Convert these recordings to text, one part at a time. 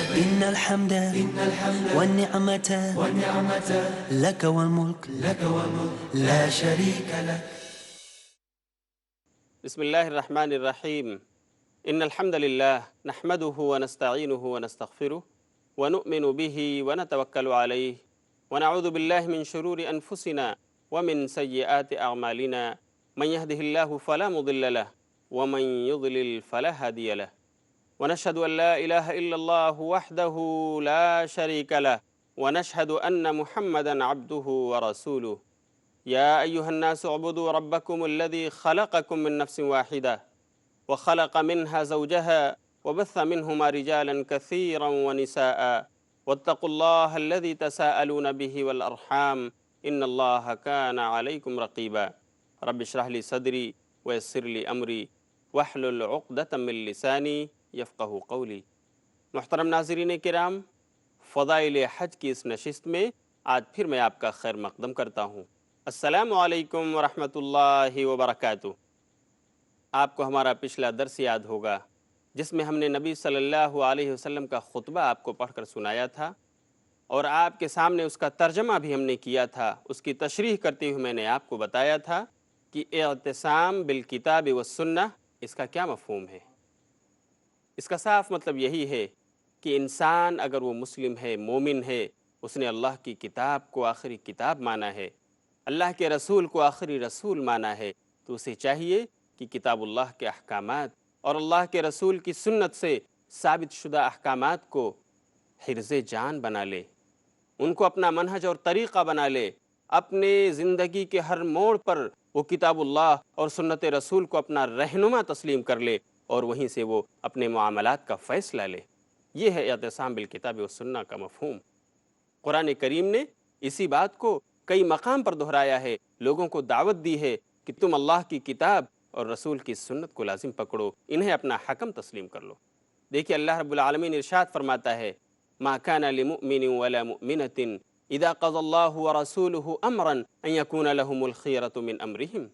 إن الحمد والنعمة لك والملك لا شريك لك. بسم الله الرحمن الرحيم. إن الحمد لله نحمده ونستعينه ونستغفره ونؤمن به ونتوكل عليه ونعوذ بالله من شرور أنفسنا ومن سيئات أعمالنا. من يهده الله فلا مضل له ومن يضلل فلا هادي له، ونشهد أن لا إله إلا الله وحده لا شريك له، ونشهد أن محمدا عبده ورسوله. يا أيها الناس اعبدوا ربكم الذي خلقكم من نفس واحدة وخلق منها زوجها وبث منهما رجالا كثيرا ونساء، واتقوا الله الذي تساءلون به والأرحام إن الله كان عليكم رقيبا. رب اشرح لي صدري ويسر لي أمري واحلل عقدة من لساني یفقہ قولی۔ محترم ناظرین کرام، فضائل حج کی اس نشست میں آج پھر میں آپ کا خیر مقدم کرتا ہوں۔ السلام علیکم ورحمۃ اللہ وبرکاتہ۔ آپ کو ہمارا پچھلا درس یاد ہوگا جس میں ہم نے نبی صلی اللہ علیہ وسلم کا خطبہ آپ کو پڑھ کر سنایا تھا، اور آپ کے سامنے اس کا ترجمہ بھی ہم نے کیا تھا۔ اس کی تشریح کرتے ہوئے میں نے آپ کو بتایا تھا کہ اعتصام بالکتاب والسنہ اس کا کیا مفہوم ہے۔ اس کا صاف مطلب یہی ہے کہ انسان اگر وہ مسلم ہے، مومن ہے، اس نے اللہ کی کتاب کو آخری کتاب مانا ہے، اللہ کے رسول کو آخری رسول مانا ہے، تو اسے چاہیے کہ کتاب اللہ کے احکامات اور اللہ کے رسول کی سنت سے ثابت شدہ احکامات کو حرز جان بنا لے، ان کو اپنا منہج اور طریقہ بنا لے، اپنے زندگی کے ہر موڑ پر وہ کتاب اللہ اور سنت رسول کو اپنا رہنما تسلیم کر لے، اور وہیں سے وہ اپنے معاملات کا فیصلہ لے۔ یہ ہے اعتصام بالکتاب والسنہ کا مفہوم۔ قرآن کریم نے اسی بات کو کئی مقام پر دہرایا ہے، لوگوں کو دعوت دی ہے کہ تم اللہ کی کتاب اور رسول کی سنت کو لازم پکڑو، انہیں اپنا حکم تسلیم کر لو۔ دیکھیے اللہ رب العالمین ارشاد فرماتا ہے، ما کان لمؤمن ولا مؤمنۃ اذا قضى اللہ ورسولہ امرا ان یکون لهم الخیرۃ من امرہم،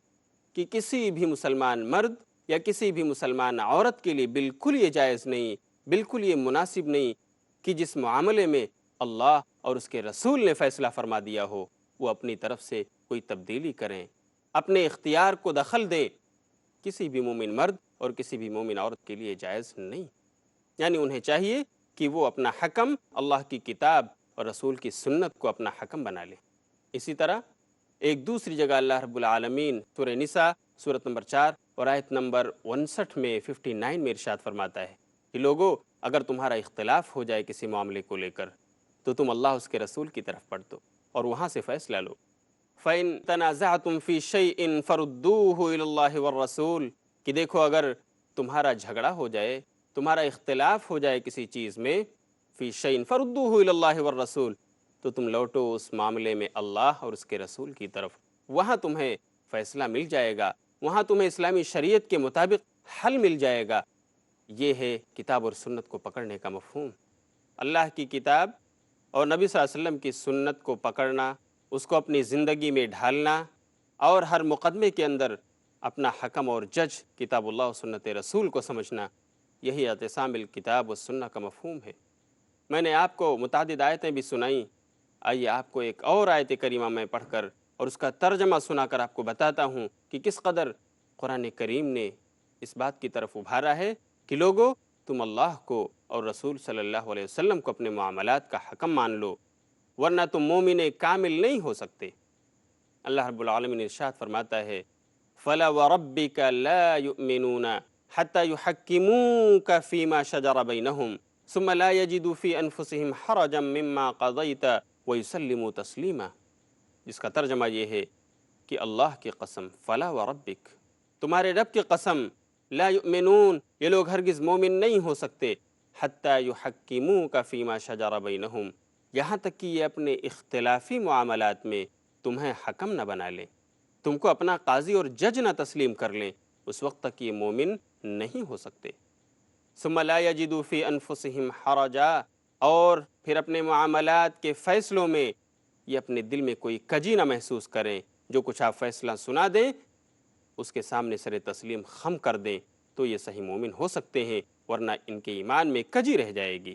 کہ کسی بھی مسلمان مرد یا کسی بھی مسلمان عورت کے لیے بالکل یہ جائز نہیں، بالکل یہ مناسب نہیں کہ جس معاملے میں اللہ اور اس کے رسول نے فیصلہ فرما دیا ہو وہ اپنی طرف سے کوئی تبدیلی کریں، اپنے اختیار کو دخل دیں۔ کسی بھی مومن مرد اور کسی بھی مومن عورت کے لیے جائز نہیں، یعنی انہیں چاہیے کہ وہ اپنا حکم اللہ کی کتاب اور رسول کی سنت کو اپنا حکم بنا لے۔ اسی طرح ایک دوسری جگہ اللہ رب العالمین سورہ نساء سورت نمبر 4 اور آیت نمبر 59 میں 59 میں ارشاد فرماتا ہے کہ لوگو اگر تمہارا اختلاف ہو جائے کسی معاملے کو لے کر تو تم اللہ اس کے رسول کی طرف پڑھ دو اور وہاں سے فیصلہ لو۔ فَإِن تَنَازَعْتُمْ فِي شَيْءٍ فَرُدُّوهُ إِلَى اللَّهِ وَالرَّسُولِ، کہ دیکھو اگر تمہارا جھگڑا ہو جائے، تمہارا اختلاف ہو جائے کسی چیز میں، فی شیء فردوہ الی اللہ والرسول، تو تم لوٹو اس معاملے میں اللہ اور اس کے رسول کی طرف، وہاں تمہیں فیصلہ مل جائے گا، وہاں تمہیں اسلامی شریعت کے مطابق حل مل جائے گا۔ یہ ہے کتاب اور سنت کو پکڑنے کا مفہوم۔ اللہ کی کتاب اور نبی صلی اللہ علیہ وسلم کی سنت کو پکڑنا، اس کو اپنی زندگی میں ڈھالنا، اور ہر مقدمے کے اندر اپنا حکم اور جج کتاب اللہ و سنت رسول کو سمجھنا، یہی اعتصام بالکتاب والسنہ کا مفہوم ہے۔ میں نے آپ کو متعدد آیتیں بھی سنائیں، آئیے آپ کو ایک اور آیت کریمہ میں پڑھ کر اور اس کا ترجمہ سنا کر آپ کو بتاتا ہوں کہ کس قدر قرآن کریم نے اس بات کی طرف ابھارا ہے کہ لوگو تم اللہ کو اور رسول صلی اللہ علیہ وسلم کو اپنے معاملات کا حکم مان لو، ورنہ تم مومن کامل نہیں ہو سکتے۔ اللہ رب العالمین ارشاد فرماتا ہے، فَلَا وَرَبِّكَ لَا يُؤْمِنُونَ حَتَّى يُحَكِّمُوكَ فِي مَا شَجَرَ بَيْنَهُمْ ثُمَّ لَا يَجِدُوا فِي أَنفُسِهِمْ حَرَجًا مِّمَّا قَضَيْتَ وَيُسَلِّمُوا تَسْلِيمًا، جس کا ترجمہ یہ ہے کہ اللہ کی قسم، فلا وربک، تمہارے رب کی قسم، لا یؤمنون، یہ لوگ ہرگز مومن نہیں ہو سکتے، حتی یحکموک فیما شجر بینہم، یہاں تک کہ یہ اپنے اختلافی معاملات میں تمہیں حکم نہ بنا لیں، تم کو اپنا قاضی اور جج نہ تسلیم کر لیں، اس وقت تک یہ مومن نہیں ہو سکتے۔ ثم لا یجدوا فی انفسہم حرجا، اور پھر اپنے معاملات کے فیصلوں میں یہ اپنے دل میں کوئی کجی نہ محسوس کریں، جو کچھ آپ فیصلہ سنا دیں اس کے سامنے سر تسلیم خم کر دیں، تو یہ صحیح مومن ہو سکتے ہیں، ورنہ ان کے ایمان میں کجی رہ جائے گی۔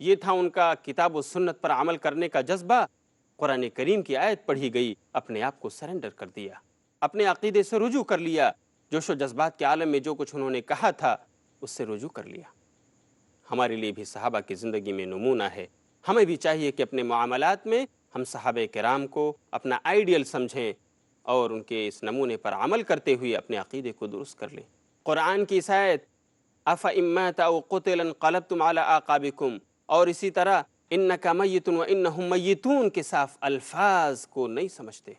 یہ تھا ان کا کتاب و سنت پر عمل کرنے کا جذبہ۔ قرآن کریم کی آیت پڑھی گئی، اپنے آپ کو سرنڈر کر دیا، اپنے عقیدے سے رجوع کر لیا، جوش و جذبات کے عالم میں جو کچھ انہوں نے کہا تھا اس سے رجوع کر لیا۔ ہمارے لیے بھی صحابہ کی زندگی میں نمونہ ہے۔ ہمیں بھی چاہیے کہ اپنے معاملات میں ہم صحابہ کرام کو اپنا آئیڈیل سمجھیں اور ان کے اس نمونے پر عمل کرتے ہوئے اپنے عقیدے کو درست کر لیں۔ قرآن کی اس آیت أَفَإِن مَّاتَ أَوْ قُتِلَ انقلبتم عَلَىٰ أَعْقَابِكُمْ اور اسی طرح إِنَّكَ مَيِّتٌ وَإِنَّهُمْ مَيِّتُونَ کے صاف الفاظ کو نہیں سمجھتے،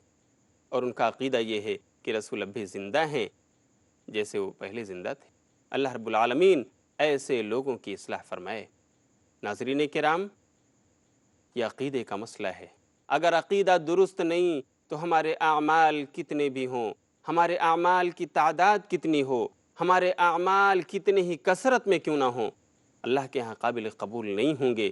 اور ان کا عقیدہ یہ ہے کہ رسول اب بھی زندہ ہیں جیسے وہ پہلے زندہ تھے۔ اللہ رب العالمین ایسے لوگوں کی اصلاح فرمائے۔ ناظرین کرام، یہ عقیدے کا مسئلہ ہے۔ اگر عقیدہ درست نہیں تو ہمارے اعمال کتنے بھی ہوں، ہمارے اعمال کی تعداد کتنی ہو، ہمارے اعمال کتنے ہی کثرت میں کیوں نہ ہوں، اللہ کے ہاں قابل قبول نہیں ہوں گے۔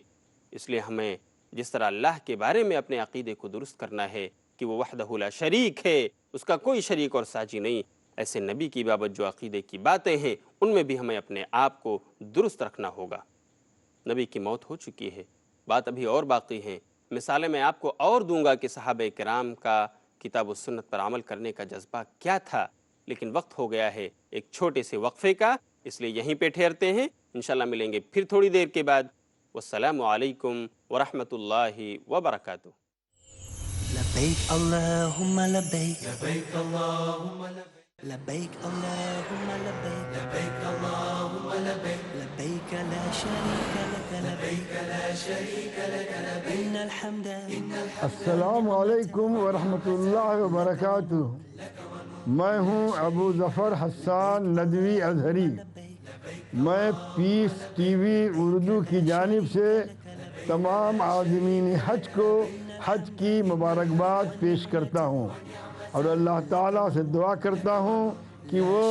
اس لیے ہمیں جس طرح اللہ کے بارے میں اپنے عقیدے کو درست کرنا ہے کہ وہ وحدہ لا شریک ہے، اس کا کوئی شریک اور ساجی نہیں، ایسے نبی کی بابت جو عقیدے کی باتیں ہیں ان میں بھی ہمیں اپنے آپ کو درست رکھنا ہوگا۔ نبی کی موت ہو چکی ہے، بات ابھی اور باقی ہیں۔ مثالیں میں آپ کو اور دوں گا کہ صحابہ کرام کا کتاب و سنت پر عمل کرنے کا جذبہ کیا تھا، لیکن وقت ہو گیا ہے ایک چھوٹے سے وقفے کا، اس لیے یہیں پہ ٹھہرتے ہیں۔ انشاءاللہ ملیں گے پھر تھوڑی دیر کے بعد۔ والسلام علیکم ورحمۃ اللہ وبرکاتہ۔ لبيك اللهم لبيك لبيك اللهم لبيك لبيك اللهم لبيك لبيك اللهم لبيك لبيك لا شريك لك لبيك لا شريك لك لبيك إن الحمد السلام علیکم ورحمۃ اللہ وبرکاتہ۔ میں ہوں ابو ظفر حسان ندوی اظہری۔ میں پیس ٹی وی اردو کی جانب سے تمام عازمین حج کو حج کی مبارکباد پیش کرتا ہوں اور اللہ تعالیٰ سے دعا کرتا ہوں کہ وہ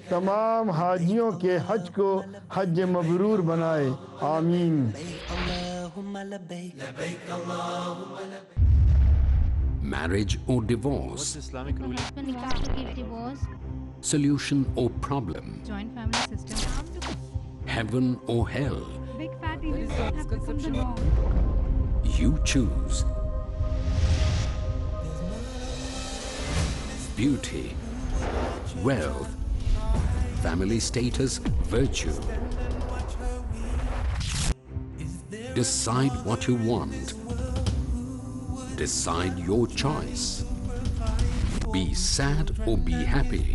تمام حاجیوں کے حج کو حج مبرور بنائے، آمین۔ اللهم لبيك لبيك اللهم لبيك۔ Marriage or divorce, Islamic ruling? Husband wants to give divorce, solution or problem, Joint family system. heaven or hell, Big fat events have become the norm. you choose. Beauty, wealth, family status, virtue. Decide what you want. Decide your choice. Be sad or be happy.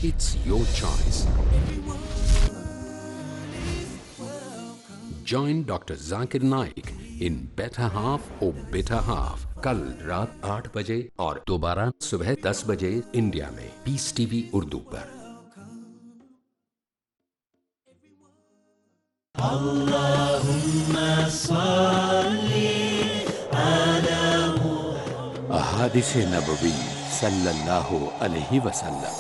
It's your choice. Join Dr. Zakir Naik in Better Half or Bitter Half. کل رات 8 بجے اور دوبارہ صبح 10 بجے India میں پیس T V Urdu پر۔ احادیث نبوی صلی اللہ علیہ وسلم۔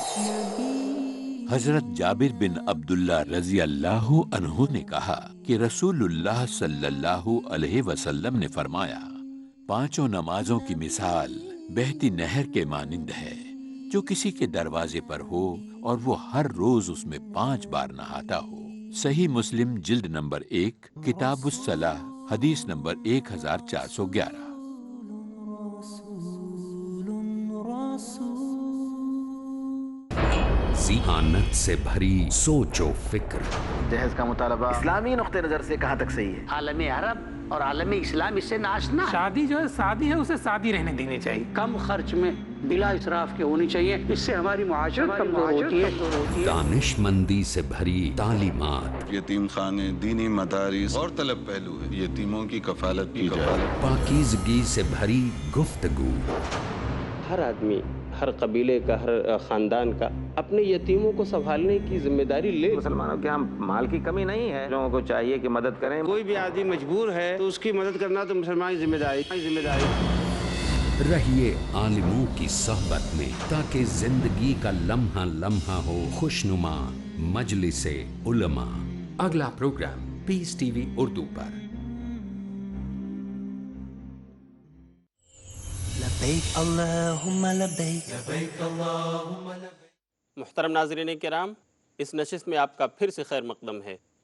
حضرت جابر بن عبداللہ رضی اللہ عنہ نے کہا کہ رسول اللہ صلی اللہ علیہ وسلم نے فرمایا، 5 نمازوں کی مثال بہتی نہر کے مانند ہے، جو کسی کے دروازے پر ہو اور وہ ہر روز اس میں 5 بار نہاتا ہو۔ صحیح مسلم جلد نمبر 1 کتاب الصلاح حدیث نمبر 1411۔ ذہانت سے بھری سوچ و فکر، جہیز کا مطالبہ اسلامی نقطہ نظر سے کہاں تک صحیح ہے؟ عالمی عرب اور عالمی اسلام اس سے ناشنا ہے۔ شادی جو ہے سادی ہے، اسے سادی رہنے دینی چاہیے، کم خرچ میں بلا اسراف کی ہونی چاہیے، اس سے ہماری معاشرت کمزور ہوتی ہے۔ دانش مندی سے بھری تعلیمات، یتیم خانے، دینی مدارس اور طلب پہلو ہے، یتیموں کی کفالت کی جائے، پاکیزگی سے بھری گفتگو۔ ہر آدمی، ہر قبیلے کا، ہر خاندان کا اپنے یتیموں کو سنبھالنے کی ذمہ داری لے۔ مسلمانوں کے ہاں مال کی کمی نہیں ہے، لوگوں کو چاہیے کہ مدد کریں۔ کوئی بھی آدمی مجبور ہے تو اس کی مدد کرنا تو مسلمان کی ذمہ داری۔ رہیے عالموں کی صحبت میں تاکہ زندگی کا لمحہ لمحہ ہو خوشنما۔ مجلس علماء، اگلا پروگرام پیس ٹی وی اردو پر۔ لبيك اللهم لبيك لبيك اللهم لبيك۔ محترم ناظرین کرام، اس نشست میں آپ کا پھر سے خیر مقدم ہے۔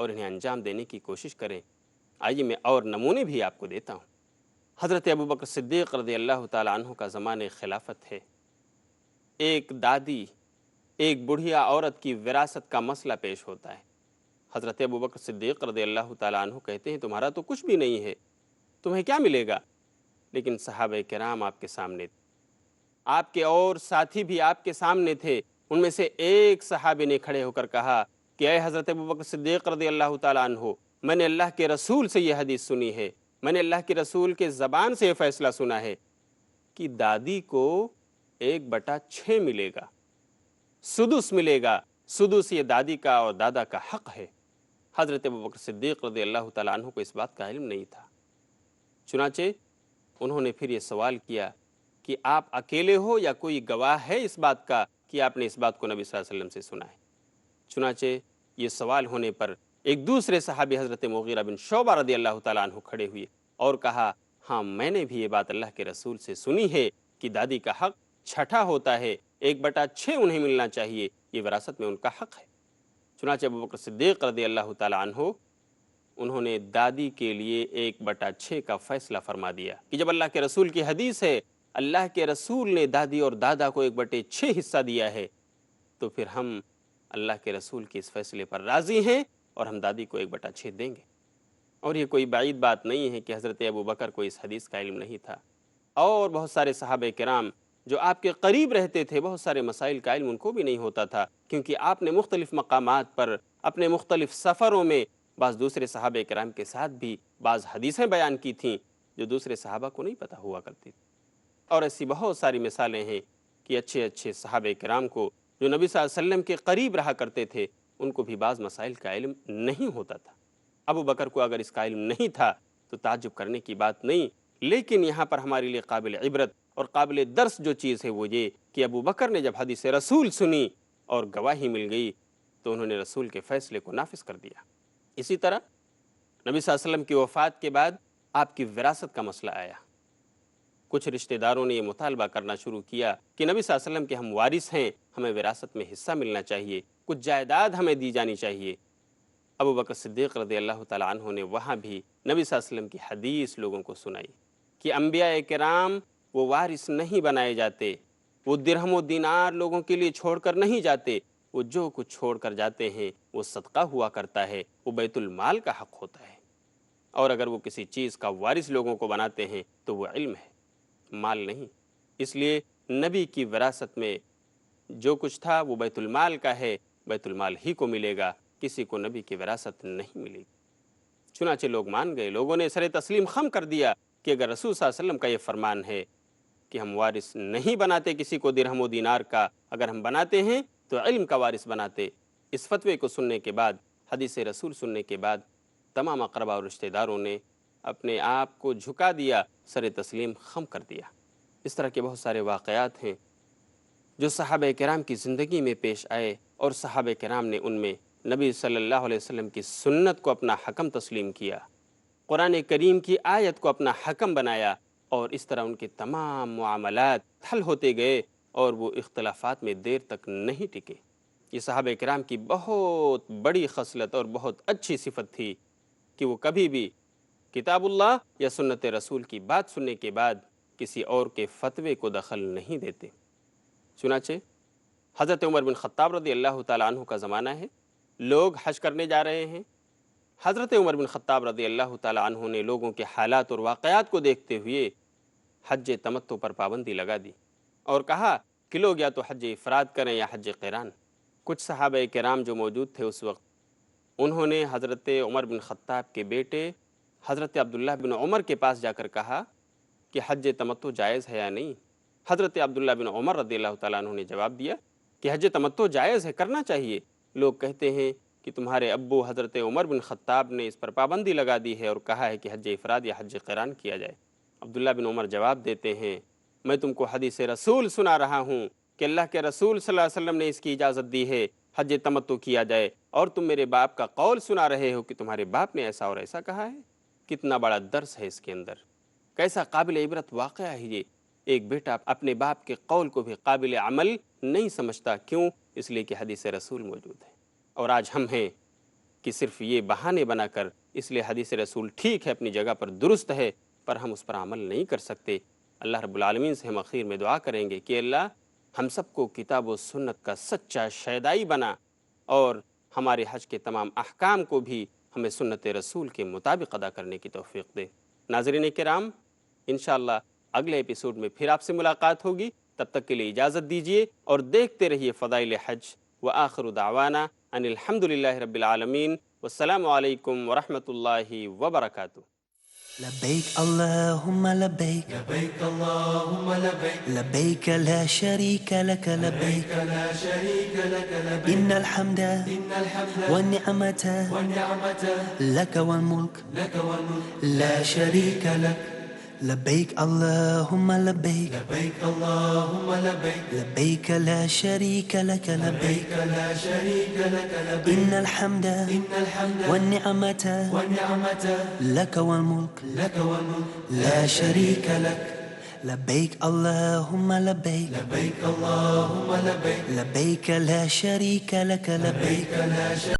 اور انہیں انجام دینے کی کوشش کریں۔ آئیے میں اور نمونے بھی آپ کو دیتا ہوں۔ حضرت ابوبکر صدیق رضی اللہ تعالیٰ عنہ کا زمانہ خلافت ہے۔ ایک دادی ایک بڑھیا عورت کی وراثت کا مسئلہ پیش ہوتا ہے۔ حضرت ابوبکر صدیق رضی اللہ تعالیٰ عنہ کہتے ہیں تمہارا تو کچھ بھی نہیں ہے، تمہیں کیا ملے گا؟ لیکن صحابہ کرام آپ کے سامنے تھے، آپ کے اور ساتھی بھی آپ کے سامنے تھے۔ ان میں سے ایک صحابی نے کھڑے ہو کر کہا کہ اے حضرت ابوبکر صدیق رضی اللہ تعالیٰ عنہ، میں نے اللہ کے رسول سے یہ حدیث سنی ہے، میں نے اللہ کے رسول کے زبان سے یہ فیصلہ سنا ہے کہ دادی کو 1/6 ملے گا، سدس ملے گا۔ سدس یہ دادی کا اور دادا کا حق ہے۔ حضرت ابوبکر صدیق رضی اللہ تعالیٰ عنہ کو اس بات کا علم نہیں تھا، چنانچہ انہوں نے پھر یہ سوال کیا کہ آپ اکیلے ہو یا کوئی گواہ ہے اس بات کا کہ آپ نے اس بات کو نبی صلی اللہ علیہ وسلم سے سنا ہے؟ چنانچہ یہ سوال ہونے پر ایک دوسرے صحابی حضرت مغیرہ بن شعبہ رضی اللہ تعالیٰ عنہ کھڑے ہوئے اور کہا ہاں میں نے بھی یہ بات اللہ کے رسول سے سنی ہے کہ دادی کا حق 6 ہوتا ہے، 1/6 انہیں ملنا چاہیے، یہ وراثت میں ان کا حق ہے۔ چنانچہ ابوبکر صدیق رضی اللہ تعالیٰ عنہ انہوں نے دادی کے لیے 1/6 کا فیصلہ فرما دیا کہ جب اللہ کے رسول کی حدیث ہے اللہ کے رسول نے دادی اور دادا کو 1/6 حصہ دیا ہے، تو پھر ہم اللہ کے رسول کے اس فیصلے پر راضی ہیں اور ہم دادی کو 1/6 دیں گے۔ اور یہ کوئی بعید بات نہیں ہے کہ حضرت ابوبکر کو اس حدیث کا علم نہیں تھا، اور بہت سارے صحابہ کرام جو آپ کے قریب رہتے تھے بہت سارے مسائل کا علم ان کو بھی نہیں ہوتا تھا، کیونکہ آپ نے مختلف مقامات پر اپنے مختلف سفروں میں بعض دوسرے صحابہ کرام کے ساتھ بھی بعض حدیثیں بیان کی تھیں جو دوسرے صحابہ کو نہیں پتہ ہوا کرتی تھی۔ اور ایسی بہت ساری مثالیں ہیں کہ اچھے اچھے صحابہ کرام کو جو نبی صلی اللہ علیہ وسلم کے قریب رہا کرتے تھے ان کو بھی بعض مسائل کا علم نہیں ہوتا تھا۔ ابو بکر کو اگر اس کا علم نہیں تھا تو تعجب کرنے کی بات نہیں، لیکن یہاں پر ہمارے لیے قابل عبرت اور قابل درس جو چیز ہے وہ یہ کہ ابو بکر نے جب حدیث رسول سنی اور گواہی مل گئی تو انہوں نے رسول کے فیصلے کو نافذ کر دیا۔ اسی طرح نبی صلی اللہ علیہ وسلم کی وفات کے بعد آپ کی وراثت کا مسئلہ آیا۔ کچھ رشتہ داروں نے یہ مطالبہ کرنا شروع کیا کہ نبی صلی اللہ علیہ وسلم کے ہم وارث ہیں، ہمیں وراثت میں حصہ ملنا چاہیے، کچھ جائیداد ہمیں دی جانی چاہیے۔ ابو بکر صدیق رضی اللہ تعالیٰ عنہ نے وہاں بھی نبی صلی اللہ علیہ وسلم کی حدیث لوگوں کو سنائی کہ انبیاء کرام وہ وارث نہیں بنائے جاتے، وہ درہم و دینار لوگوں کے لیے چھوڑ کر نہیں جاتے، وہ جو کچھ چھوڑ کر جاتے ہیں وہ صدقہ ہوا کرتا ہے، وہ بیت المال کا حق ہوتا ہے، اور اگر وہ کسی چیز کا وارث لوگوں کو بناتے ہیں تو وہ علم ہے، مال نہیں۔ اس لیے نبی کی وراثت میں جو کچھ تھا وہ بیت المال کا ہے، بیت المال ہی کو ملے گا، کسی کو نبی کی وراثت نہیں ملے گی۔ چنانچہ لوگ مان گئے، لوگوں نے سر تسلیم خم کر دیا کہ اگر رسول صلی اللہ علیہ وسلم کا یہ فرمان ہے کہ ہم وارث نہیں بناتے کسی کو درہم و دینار کا، اگر ہم بناتے ہیں تو علم کا وارث بناتے۔ اس فتوے کو سننے کے بعد، حدیث رسول سننے کے بعد تمام اقربا اور رشتہ داروں نے اپنے آپ کو جھکا دیا، سر تسلیم خم کر دیا۔ اس طرح کے بہت سارے واقعات ہیں جو صحابہ کرام کی زندگی میں پیش آئے، اور صحابہ کرام نے ان میں نبی صلی اللہ علیہ وسلم کی سنت کو اپنا حکم تسلیم کیا، قرآن کریم کی آیت کو اپنا حکم بنایا، اور اس طرح ان کے تمام معاملات حل ہوتے گئے اور وہ اختلافات میں دیر تک نہیں ٹکے۔ یہ صحابہ کرام کی بہت بڑی خصلت اور بہت اچھی صفت تھی کہ وہ کبھی بھی کتاب اللہ یا سنت رسول کی بات سننے کے بعد کسی اور کے فتوے کو دخل نہیں دیتے۔ چنانچہ حضرت عمر بن خطاب رضی اللہ تعالیٰ عنہ کا زمانہ ہے، لوگ حج کرنے جا رہے ہیں۔ حضرت عمر بن خطاب رضی اللہ تعالیٰ عنہ نے لوگوں کے حالات اور واقعات کو دیکھتے ہوئے حج تمتع پر پابندی لگا دی اور کہا کہ لوگ یا تو حج افراد کریں یا حج قران۔ کچھ صحابہ کرام جو موجود تھے اس وقت، انہوں نے حضرت عمر بن خطاب کے بیٹے حضرت عبداللہ بن عمر کے پاس جا کر کہا کہ حج تمتع جائز ہے یا نہیں۔ حضرت عبداللہ بن عمر رضی اللہ تعالیٰ عنہ نے جواب دیا کہ حج تمتع جائز ہے، کرنا چاہیے۔ لوگ کہتے ہیں کہ تمہارے ابو حضرت عمر بن خطاب نے اس پر پابندی لگا دی ہے اور کہا ہے کہ حج افراد یا حج قران کیا جائے۔ عبداللہ بن عمر جواب دیتے ہیں میں تم کو حدیث رسول سنا رہا ہوں کہ اللہ کے رسول صلی اللہ علیہ وسلم نے اس کی اجازت دی ہے حج تمتع کیا جائے، اور تم میرے باپ کا قول سنا رہے ہو کہ تمہارے باپ نے ایسا اور ایسا کہا ہے۔ کتنا بڑا درس ہے اس کے اندر، کیسا قابل عبرت واقعہ ہے یہ۔ ایک بیٹا اپنے باپ کے قول کو بھی قابل عمل نہیں سمجھتا، کیوں؟ اس لیے کہ حدیث رسول موجود ہے۔ اور آج ہم ہیں کہ صرف یہ بہانے بنا کر، اس لیے حدیث رسول ٹھیک ہے، اپنی جگہ پر درست ہے، پر ہم اس پر عمل نہیں کر سکتے۔ اللہ رب العالمین سے ہم اخیر میں دعا کریں گے کہ اللہ ہم سب کو کتاب و سنت کا سچا شیدائی بنا، اور ہمارے حج کے تمام احکام کو بھی ہمیں سنت رسول کے مطابق ادا کرنے کی توفیق دے۔ ناظرین کرام، انشاءاللہ اگلے ایپیسوڈ میں پھر آپ سے ملاقات ہوگی، تب تک کے لیے اجازت دیجیے اور دیکھتے رہیے فضائل حج۔ وآخر دعوانا ان الحمدللہ رب العالمین، والسلام علیکم ورحمۃ اللہ وبرکاتہ۔ لبيك اللهم لبيك لبيك اللهم لبيك لبيك لا شريك لك لبيك لا شريك لك لبيك إن الحمد والنعمة لك والملك لا شريك لك لبيك اللهم لبيك لبيك اللهم لبيك لبيك لا شريك لك لبيك لا شريك لك لبيك إن الحمد والنعمة لك والملك لا شريك لك لبيك اللهم لبيك لبيك اللهم لبيك لبيك لا شريك لك لبيك لا شريك